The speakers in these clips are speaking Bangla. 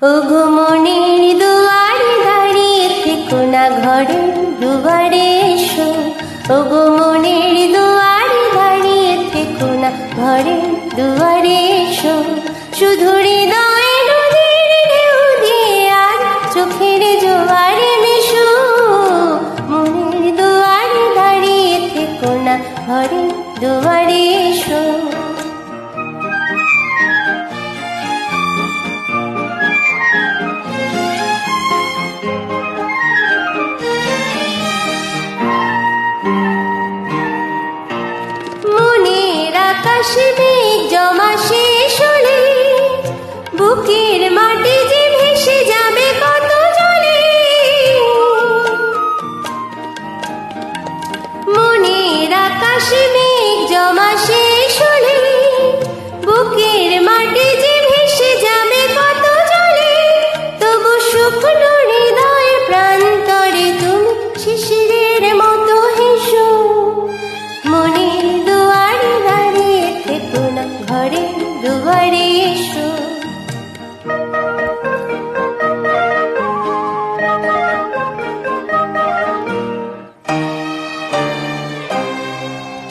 ওগো মনের দুয়ারে দাঁড়িয়ে থেকো না, ঘরের দুয়ারে এসো। ওগো মনের দুয়ারে দাঁড়িয়ে থেকো না, ঘরের দুয়ারে এসো। শুধু হৃদয়ে নদীর ঢেউ দিয়ে আর চোখের জোয়ারে মেশো। মনের দুয়ারে দাঁড়িয়ে থেকো না, ঘরের দুয়ারে এসো। আকাশে মেঘ জমা শেষ হলে বুকের মাটি যে ভেসে যাবে কত জলে। মনের আকাশে মেঘ জমা শেষ হলে বুকের মাটি যে ভেসে যাবে কত জলে। তবু শুকনো হৃদয় প্রান্তরে তুমি শিশিরের মতো হেসো। মনের দুয়ারে দাঁড়িয়ে থেকো না, ঘরের দুয়ারে এসো।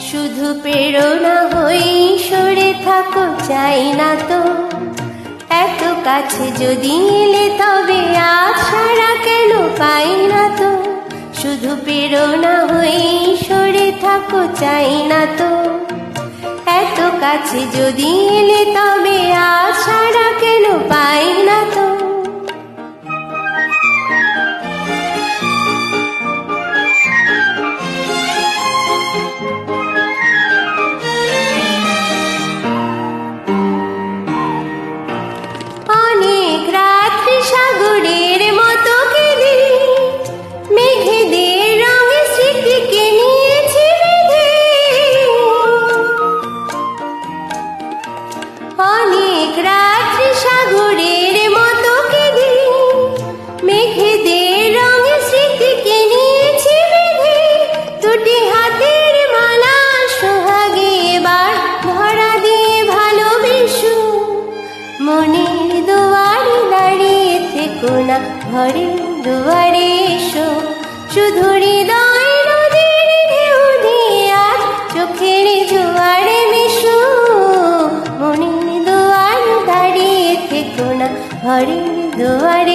শুধু প্রেরণা হয়ে সরে থাকো, চাই না তো এত কাছে যদি এলে তবে আশারা কেন পাই না তো। শুধু প্রেরণা হয়ে সরে থাকো, চাই না তো এত কাছে যদি এলে তবে আশারা কেন পাই না তো। অনেক রাত্রি সাগরের মতো কেঁদে মেঘেদের রঙে স্মৃতিকে নিয়েছি বেঁধে। অনেক রাত্রি সাগরের মতো কেঁদে মেঘেদের রঙে স্মৃতিকে নিয়েছি বেঁধে। দুটি হাতের মালা সোহাগে এবার ধরা দিয়ে ভালোবেসো। মনের দুয়ারে দাঁড়িয়ে থেকো না, ঘরের দুয়ারে এসো। শুধু হৃদয় নদীর ঢেউ দিয়ে আর চোখের জোয়ারে মেশো। মনের দুয়ারে দাঁড়িয়ে থেকো না, ঘরের দুয়ারে